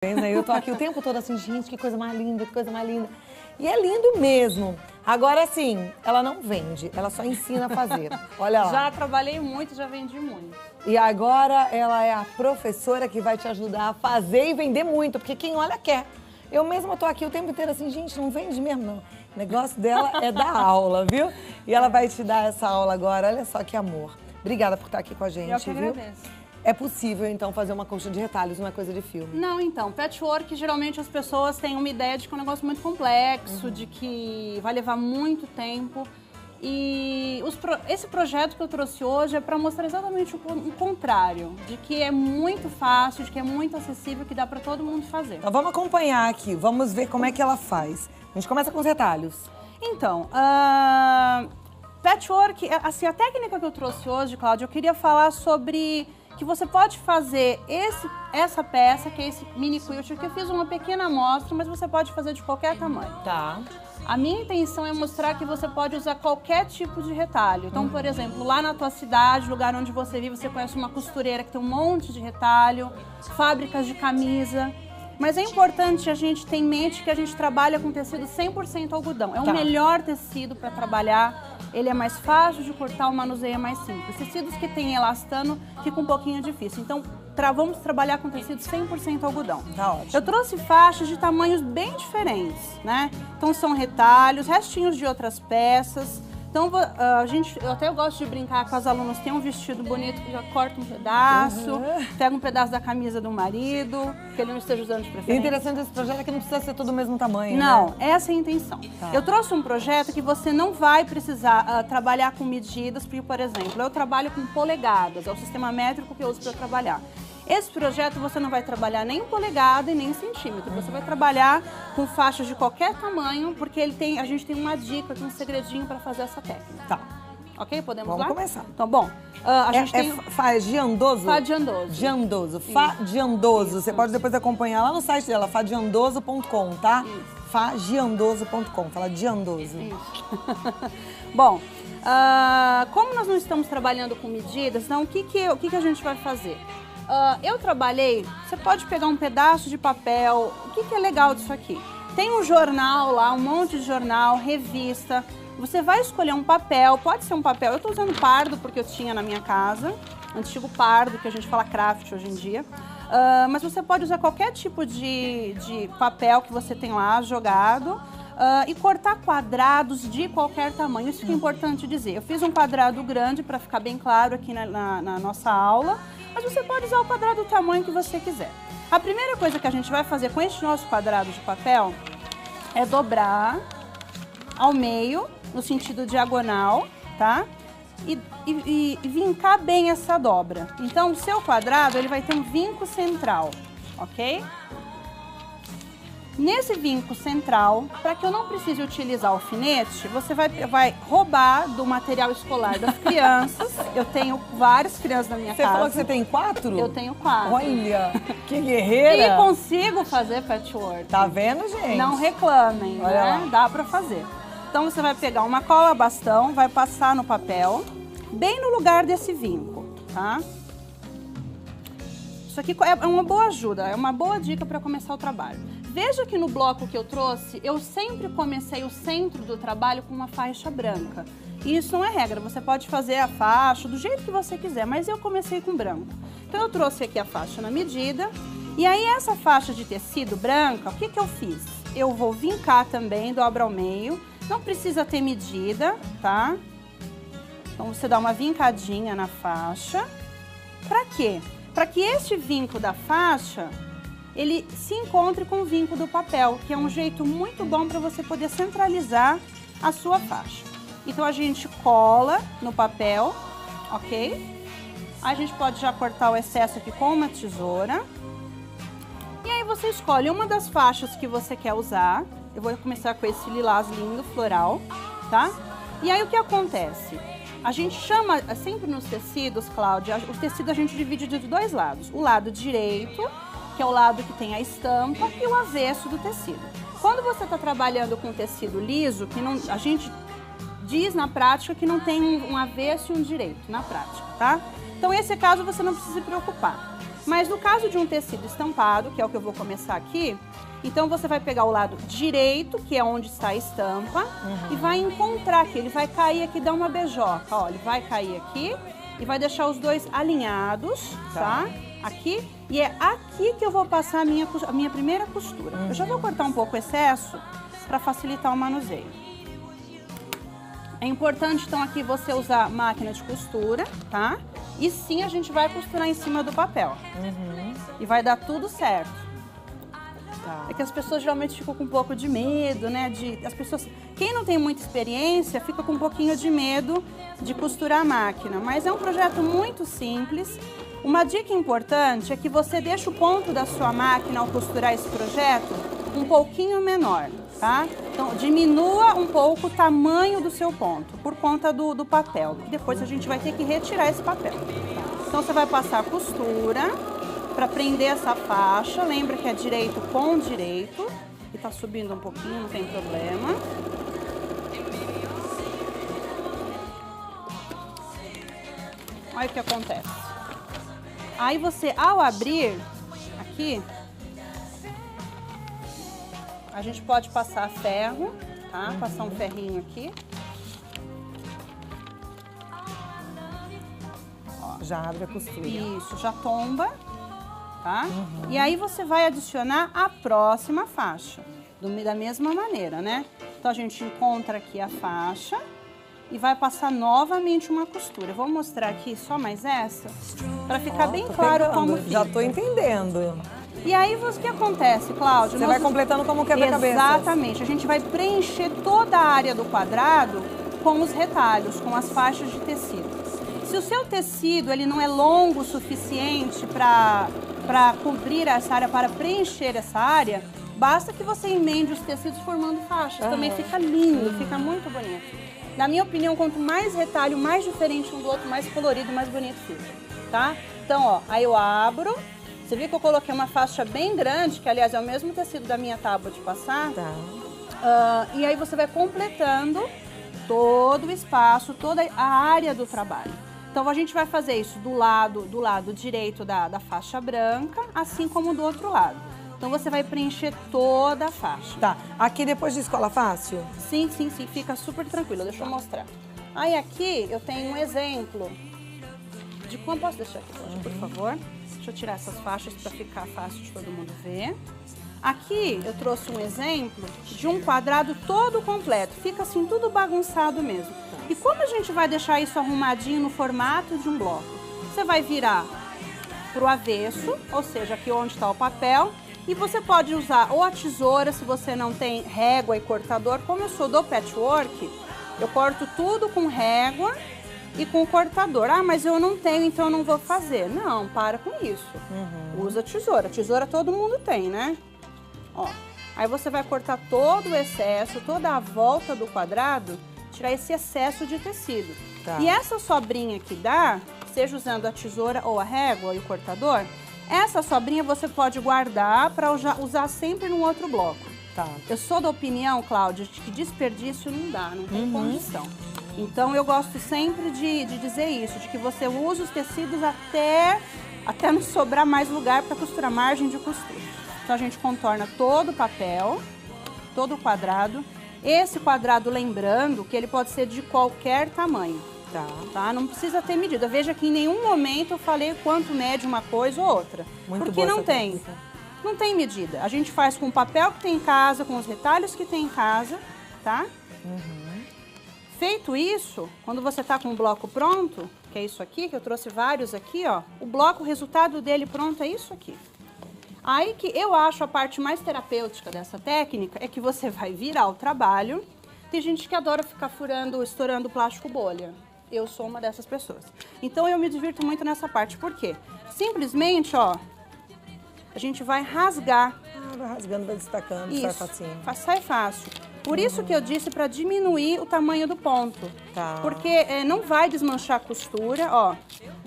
Eu tô aqui o tempo todo assim, gente, que coisa mais linda, que coisa mais linda. E é lindo mesmo. Agora, assim, ela não vende, ela só ensina a fazer. Olha lá. Já trabalhei muito, já vendi muito. E agora ela é a professora que vai te ajudar a fazer e vender muito, porque quem olha quer. Eu mesma tô aqui o tempo inteiro assim, gente, não vende mesmo, não. O negócio dela é dar aula, viu? E ela vai te dar essa aula agora, olha só que amor. Obrigada por estar aqui com a gente, Eu que viu? agradeço. É possível, então, fazer uma colcha de retalhos, não é coisa de filme? Não, então, patchwork, geralmente as pessoas têm uma ideia de que é um negócio muito complexo, de que vai levar muito tempo. E esse projeto que eu trouxe hoje é para mostrar exatamente o contrário, de que é muito fácil, de que é muito acessível, que dá para todo mundo fazer. Então vamos acompanhar aqui, vamos ver como é que ela faz. A gente começa com os retalhos. Então, patchwork, assim, a técnica que eu trouxe hoje, Cláudia, eu queria falar sobre que você pode fazer essa peça, que é esse mini quilt, que eu fiz uma pequena amostra, mas você pode fazer de qualquer tamanho. Tá. A minha intenção é mostrar que você pode usar qualquer tipo de retalho. Então, por exemplo, lá na tua cidade, lugar onde você vive, você conhece uma costureira que tem um monte de retalho, fábricas de camisa. Mas é importante a gente ter em mente que a gente trabalha com tecido 100% algodão. É o melhor tecido para trabalhar, ele é mais fácil de cortar, o manuseio é mais simples. Tecidos que tem elastano fica um pouquinho difícil. Então, vamos trabalhar com tecido 100% algodão. Tá ótimo. Eu trouxe faixas de tamanhos bem diferentes, né? Então, são retalhos, restinhos de outras peças. Então, eu até gosto de brincar com as alunas, tem um vestido bonito que já corta um pedaço, pega um pedaço da camisa do marido, que ele não esteja usando de preferência. E interessante esse projeto é que não precisa ser todo do mesmo tamanho, Não, né? essa é a intenção. Tá. Eu trouxe um projeto que você não vai precisar trabalhar com medidas, porque, por exemplo, eu trabalho com polegadas, é o sistema métrico que eu uso para trabalhar. Esse projeto você não vai trabalhar nem em polegada e nem em centímetro. Você vai trabalhar com faixas de qualquer tamanho, porque a gente tem uma dica, um segredinho para fazer essa técnica. Tá. Ok? Podemos Vamos lá? começar. Então, bom, a gente tem... Fadiandoso? Fadiandoso. Diandoso. Fadiandoso. Você pode depois acompanhar lá no site dela, fadiandoso.com, tá? Fadiandoso.com. Fala Diandoso. Isso. Bom, como nós não estamos trabalhando com medidas, então o que a gente vai fazer? Eu trabalhei, você pode pegar um pedaço de papel, o que é legal disso aqui? Tem um jornal lá, um monte de jornal, revista, você vai escolher um papel, pode ser um papel, eu estou usando pardo porque eu tinha na minha casa, antigo pardo, que a gente fala craft hoje em dia, mas você pode usar qualquer tipo de papel que você tem lá jogado, e cortar quadrados de qualquer tamanho, isso que é importante dizer. Eu fiz um quadrado grande para ficar bem claro aqui na nossa aula, mas você pode usar o quadrado do tamanho que você quiser. A primeira coisa que a gente vai fazer com este nosso quadrado de papel é dobrar ao meio, no sentido diagonal, tá? E vincar bem essa dobra. Então, o seu quadrado, ele vai ter um vinco central, ok? Nesse vinco central, para que eu não precise utilizar alfinete, você vai roubar do material escolar das crianças. Eu tenho várias crianças na minha casa. Você falou que você tem 4? Eu tenho 4. Olha, que guerreira. E consigo fazer patchwork. Tá vendo, gente? Não reclamem, Olha né? lá. Dá para fazer. Então, você vai pegar uma cola bastão, vai passar no papel, bem no lugar desse vinco, tá? Isso aqui é uma boa ajuda, é uma boa dica para começar o trabalho. Veja que no bloco que eu trouxe, eu sempre comecei o centro do trabalho com uma faixa branca. E isso não é regra, você pode fazer a faixa do jeito que você quiser, mas eu comecei com branco. Então eu trouxe aqui a faixa na medida, e aí essa faixa de tecido branca, o que eu fiz? Eu vou vincar também, dobra ao meio, não precisa ter medida, tá? Então você dá uma vincadinha na faixa. Pra quê? Para que este vinco da faixa ele se encontre com o vinco do papel, que é um jeito muito bom para você poder centralizar a sua faixa. Então a gente cola no papel, ok? A gente pode já cortar o excesso aqui com uma tesoura. E aí você escolhe uma das faixas que você quer usar. Eu vou começar com esse lilás lindo, floral, tá? E aí o que acontece? A gente chama, sempre nos tecidos, Cláudia, o tecido a gente divide de dois lados. O lado direito, que é o lado que tem a estampa, e o avesso do tecido. Quando você está trabalhando com tecido liso, a gente diz na prática que não tem um avesso e um direito na prática, tá? Então, esse caso você não precisa se preocupar. Mas no caso de um tecido estampado, que é o que eu vou começar aqui, então você vai pegar o lado direito, que é onde está a estampa, e vai encontrar aqui, ele vai cair aqui, dar uma beijoca, ó, ele vai cair aqui e vai deixar os dois alinhados, tá? Aqui, e é aqui que eu vou passar a minha primeira costura. Eu já vou cortar um pouco o excesso para facilitar o manuseio. É importante, então, aqui você usar máquina de costura, tá? E sim, a gente vai costurar em cima do papel. E vai dar tudo certo. É que as pessoas geralmente ficam com um pouco de medo, né? Quem não tem muita experiência fica com um pouquinho de medo de costurar a máquina. Mas é um projeto muito simples. Uma dica importante é que você deixe o ponto da sua máquina ao costurar esse projeto um pouquinho menor, tá? Então, diminua um pouco o tamanho do seu ponto, por conta do papel. Depois a gente vai ter que retirar esse papel. Então, você vai passar a costura para prender essa faixa. Lembra que é direito com direito. E tá subindo um pouquinho, não tem problema. Olha o que acontece. Aí você, ao abrir aqui, a gente pode passar ferro, tá? Passar um ferrinho aqui. Ó. Já abre a costura. Isso, já tomba, tá? E aí você vai adicionar a próxima faixa, da mesma maneira, né? Então a gente encontra aqui a faixa e vai passar novamente uma costura. Eu vou mostrar aqui só mais essa, para ficar bem claro como fica. Já tô entendendo. E aí, o que acontece, Cláudia? Você vai completando como quebra-cabeça. Exatamente. A gente vai preencher toda a área do quadrado com os retalhos, com as faixas de tecido. Se o seu tecido ele não é longo o suficiente para cobrir essa área, para preencher essa área, basta que você emende os tecidos formando faixas. Também fica lindo, fica muito bonito. Na minha opinião, quanto mais retalho, mais diferente um do outro, mais colorido, mais bonito fica, tá? Então, ó, aí eu abro. Você viu que eu coloquei uma faixa bem grande, que aliás é o mesmo tecido da minha tábua de passar. E aí você vai completando todo o espaço, toda a área do trabalho. Então a gente vai fazer isso do lado direito da faixa branca, assim como do outro lado. Então você vai preencher toda a faixa. Tá. Aqui depois de escola fácil? Sim, fica super tranquilo. Deixa eu mostrar. Aí aqui eu tenho um exemplo de como... Posso deixar aqui, por favor? Deixa eu tirar essas faixas para ficar fácil de todo mundo ver. Aqui eu trouxe um exemplo de um quadrado todo completo. Fica assim tudo bagunçado mesmo. E como a gente vai deixar isso arrumadinho no formato de um bloco? Você vai virar para o avesso, ou seja, aqui onde está o papel. E você pode usar ou a tesoura, se você não tem régua e cortador. Como eu sou do patchwork, eu corto tudo com régua e com cortador. Ah, mas eu não tenho, então eu não vou fazer. Não, para com isso. Usa tesoura. Tesoura todo mundo tem, né? Ó, aí você vai cortar todo o excesso, toda a volta do quadrado, tirar esse excesso de tecido. Tá. E essa sobrinha que dá, seja usando a tesoura ou a régua e o cortador, essa sobrinha você pode guardar para usar sempre num outro bloco. Tá. Eu sou da opinião, Cláudia, de que desperdício não dá, não tem condição. Então eu gosto sempre de dizer isso, de que você usa os tecidos até não sobrar mais lugar para costurar, margem de costura. Então a gente contorna todo o papel, todo o quadrado. Esse quadrado, lembrando que ele pode ser de qualquer tamanho. Tá? Não precisa ter medida. Veja que em nenhum momento eu falei quanto mede uma coisa ou outra. Porque não tem. Não tem medida. A gente faz com o papel que tem em casa, com os retalhos que tem em casa, tá? Feito isso, quando você tá com o bloco pronto, que é isso aqui, que eu trouxe vários aqui, ó. O bloco, o resultado dele pronto é isso aqui. Aí que eu acho a parte mais terapêutica dessa técnica é que você vai virar o trabalho. Tem gente que adora ficar furando, estourando plástico bolha. Eu sou uma dessas pessoas. Então eu me divirto muito nessa parte. Por quê? Simplesmente, ó, a gente vai rasgar. Vai rasgando, vai destacando, sai facinho. Sai fácil. Por isso que eu disse para diminuir o tamanho do ponto. Tá. Porque não vai desmanchar a costura, ó.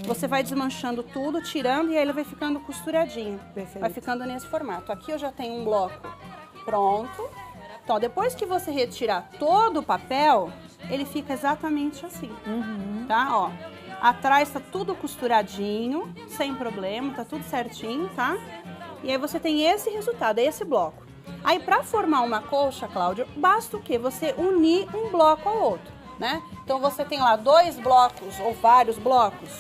Você vai desmanchando tudo, tirando, e aí ele vai ficando costuradinho. Perfeito. Vai ficando nesse formato. Aqui eu já tenho um bloco pronto. Então, depois que você retirar todo o papel, ele fica exatamente assim, tá? Ó, Atrás tá tudo costuradinho, sem problema, tá tudo certinho, tá? E aí você tem esse resultado, é esse bloco. Aí para formar uma colcha, Cláudia, basta o quê? Você unir um bloco ao outro, né? Então você tem lá 2 blocos ou vários blocos,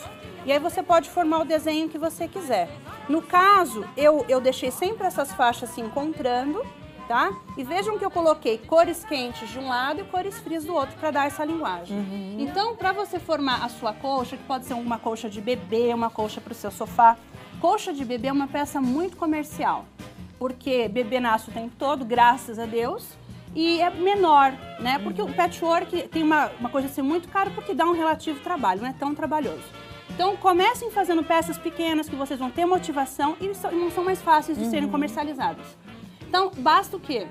e aí você pode formar o desenho que você quiser. No caso, eu deixei sempre essas faixas se encontrando, tá? E vejam que eu coloquei cores quentes de um lado e cores frias do outro para dar essa linguagem. Então, para você formar a sua colcha, que pode ser uma colcha de bebê, uma colcha para o seu sofá, colcha de bebê é uma peça muito comercial, porque bebê nasce o tempo todo, graças a Deus, e é menor, né? Porque o patchwork tem uma coisa assim muito cara porque dá um relativo trabalho, não é tão trabalhoso. Então, comecem fazendo peças pequenas que vocês vão ter motivação e não são mais fáceis de serem comercializadas. Então, basta o quê?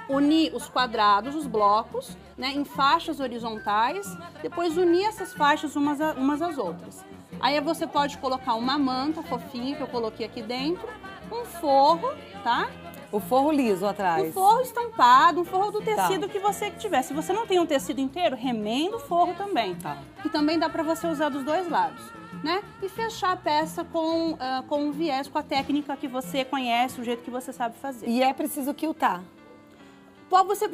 Unir os quadrados, os blocos, né, em faixas horizontais, depois unir essas faixas umas às outras. Aí você pode colocar uma manta fofinha que eu coloquei aqui dentro, um forro, tá? O forro liso atrás. Um forro estampado, um forro do tecido que você tiver. Se você não tem um tecido inteiro, remenda o forro também, tá? Que também dá pra você usar dos dois lados, né? E fechar a peça com um viés, com a técnica que você conhece, o jeito que você sabe fazer. E é preciso quiltar.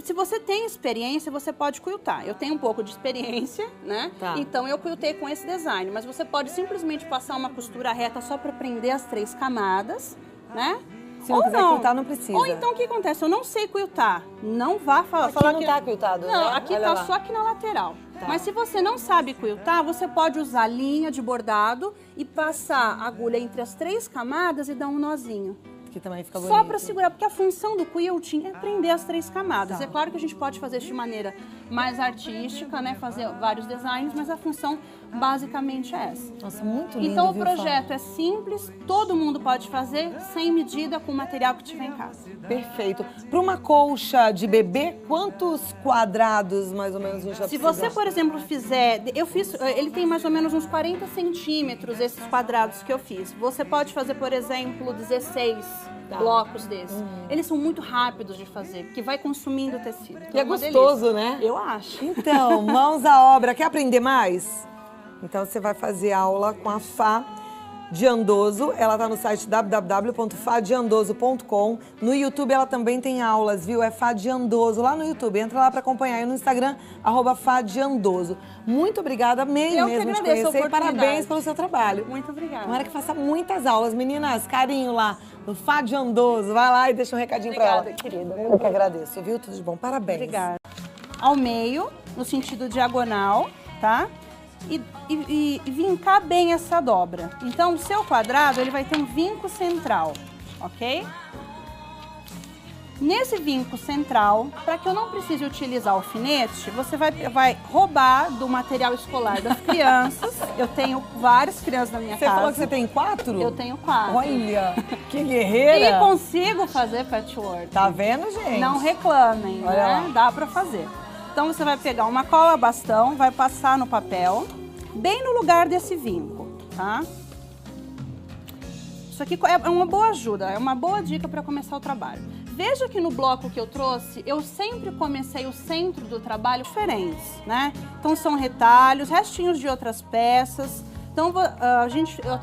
Se você tem experiência, você pode quiltar. Eu tenho um pouco de experiência, né? Tá. Então eu quiltei com esse design. Mas você pode simplesmente passar uma costura reta só para prender as 3 camadas, né? Se não quiser quiltar, não precisa. Ou então o que acontece? Eu não sei quiltar. Não vá falar Aqui não que tá quiltado, não, né? aqui Olha tá lá. só aqui na lateral. Tá. Mas se você não sabe quiltar, você pode usar linha de bordado e passar a agulha entre as 3 camadas e dar um nozinho. Que também fica bonito. Só para segurar, porque a função do quilting é prender as 3 camadas. Tá. É claro que a gente pode fazer isso de maneira mais artística, né? Fazer vários designs, mas a função basicamente é essa. Nossa, muito lindo, Então o viu, projeto é simples, todo mundo pode fazer, sem medida, com o material que tiver em casa. Perfeito. Para uma colcha de bebê, quantos quadrados mais ou menos a gente já Se precisa? você, por exemplo, fizer... ele tem mais ou menos uns 40 centímetros, esses quadrados que eu fiz. Você pode fazer, por exemplo, 16 blocos desses. Eles são muito rápidos de fazer, porque vai consumindo tecido. Então E é uma gostoso, delícia. né? Eu acho. Então, mãos à obra. Quer aprender mais? Então você vai fazer aula com a Fá Giandoso. Ela está no site www.fadiandoso.com. No YouTube ela também tem aulas, viu? É Fá Giandoso lá no YouTube. Entra lá para acompanhar. E no Instagram, @FáGiandoso. Muito obrigada, amei Eu que mesmo te agradeço a conhecer. E oportunidade. parabéns pelo seu trabalho. Muito obrigada. Tomara que faça muitas aulas. Meninas, carinho lá no Fá Giandoso. Vai lá e deixa um recadinho para ela. Obrigada, querida. Eu que agradeço, viu? Tudo de bom. Parabéns. Obrigada. Ao meio, no sentido diagonal, tá? E vincar bem essa dobra. Então, o seu quadrado, ele vai ter um vinco central, ok? Nesse vinco central, para que eu não precise utilizar alfinete, você vai roubar do material escolar das crianças. Eu tenho várias crianças na minha Você casa. falou que você tem 4? Eu tenho 4. Olha, que guerreira. E consigo fazer patchwork. Tá vendo, gente? Não reclamem, Olha né? lá. Dá pra fazer. Então você vai pegar uma cola bastão, vai passar no papel, bem no lugar desse vinco, tá? Isso aqui é uma boa ajuda, é uma boa dica para começar o trabalho. Veja que no bloco que eu trouxe, eu sempre comecei o centro do trabalho diferentes, né? Então são retalhos, restinhos de outras peças. Então,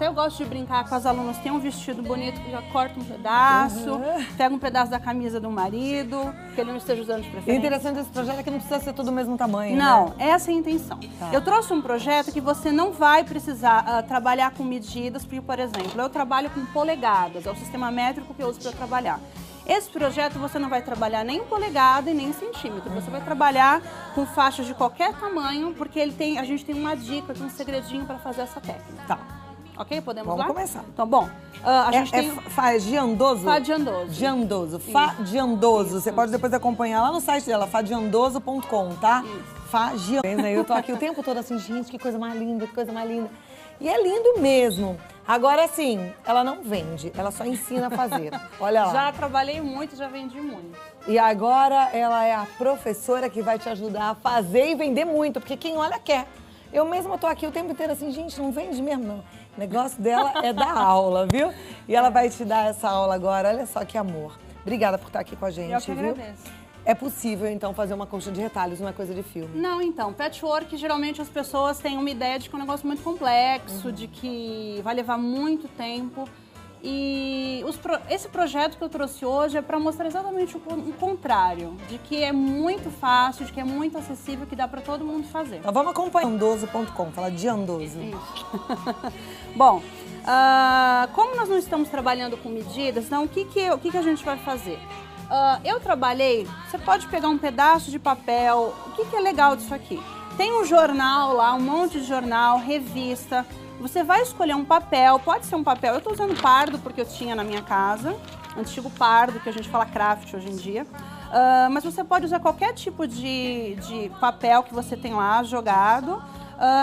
eu gosto de brincar com as alunas, tem um vestido bonito que já corta um pedaço, pega um pedaço da camisa do marido, que ele não esteja usando de E o preferência. interessante desse projeto é que não precisa ser tudo do mesmo tamanho, Não, né? essa é a intenção. Tá. Eu trouxe um projeto que você não vai precisar trabalhar com medidas, porque, por exemplo, eu trabalho com polegadas, é o sistema métrico que eu uso para trabalhar. Esse projeto você não vai trabalhar nem em polegada e nem em centímetro. Você vai trabalhar com faixas de qualquer tamanho, porque a gente tem uma dica, um segredinho para fazer essa técnica. Tá. Ok? Podemos Vamos lá? começar. Então, bom, a gente tem... Fá Giandoso? Fá Giandoso. Giandoso. Fá Giandoso. Você pode depois acompanhar lá no site dela, fadiandoso.com, tá? Isso. Fá Giandoso. Eu tô aqui o tempo todo assim, gente, que coisa mais linda, que coisa mais linda. E é lindo mesmo. Agora, assim, ela não vende, ela só ensina a fazer. Olha lá. Já trabalhei muito, já vendi muito. E agora ela é a professora que vai te ajudar a fazer e vender muito, porque quem olha quer. Eu mesma tô aqui o tempo inteiro assim, gente, não vende mesmo não. O negócio dela é dar aula, viu? E ela vai te dar essa aula agora, olha só que amor. Obrigada por estar aqui com a gente, Eu que viu? agradeço. é possível, então, fazer uma colcha de retalhos, não é coisa de filme. Não, então, patchwork, geralmente as pessoas têm uma ideia de que é um negócio muito complexo, de que vai levar muito tempo. E esse projeto que eu trouxe hoje é para mostrar exatamente o contrário, de que é muito fácil, de que é muito acessível, que dá para todo mundo fazer. Então vamos acompanhar Andoso.com, fala de Andoso. Isso. Bom, como nós não estamos trabalhando com medidas, então o que a gente vai fazer? Eu trabalhei, você pode pegar um pedaço de papel, o que é legal disso aqui? Tem um jornal lá, um monte de jornal, revista. Você vai escolher um papel, pode ser um papel, eu estou usando pardo porque eu tinha na minha casa, antigo pardo, que a gente fala craft hoje em dia. Mas você pode usar qualquer tipo de papel que você tem lá jogado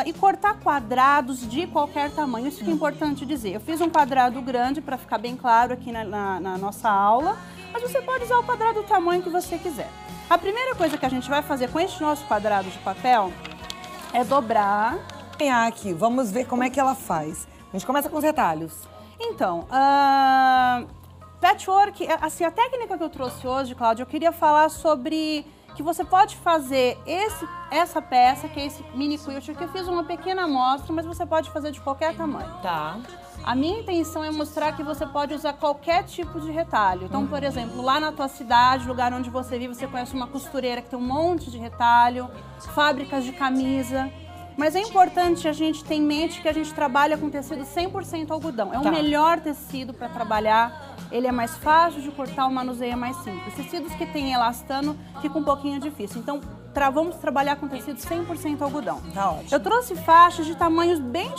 e cortar quadrados de qualquer tamanho, isso que é importante dizer. Eu fiz um quadrado grande para ficar bem claro aqui na nossa aula, mas você pode usar o quadrado do tamanho que você quiser. A primeira coisa que a gente vai fazer com este nosso quadrado de papel é dobrar. Aqui, vamos ver como é que ela faz. A gente começa com os retalhos. Então, patchwork, assim, a técnica que eu trouxe hoje, Cláudia, eu queria falar sobre que você pode fazer essa peça, que é esse mini quilt, que eu fiz uma pequena amostra, mas você pode fazer de qualquer tamanho. Tá. A minha intenção é mostrar que você pode usar qualquer tipo de retalho. Então, por exemplo, lá na tua cidade, lugar onde você vive, você conhece uma costureira que tem um monte de retalho, fábricas de camisa. Mas é importante a gente ter em mente que a gente trabalha com tecido 100% algodão. É o melhor tecido para trabalhar, ele é mais fácil de cortar, o manuseio é mais simples. Tecidos que tem elastano fica um pouquinho difícil. Então, vamos trabalhar com tecido 100% algodão. Tá ótimo. Eu trouxe faixas de tamanhos bem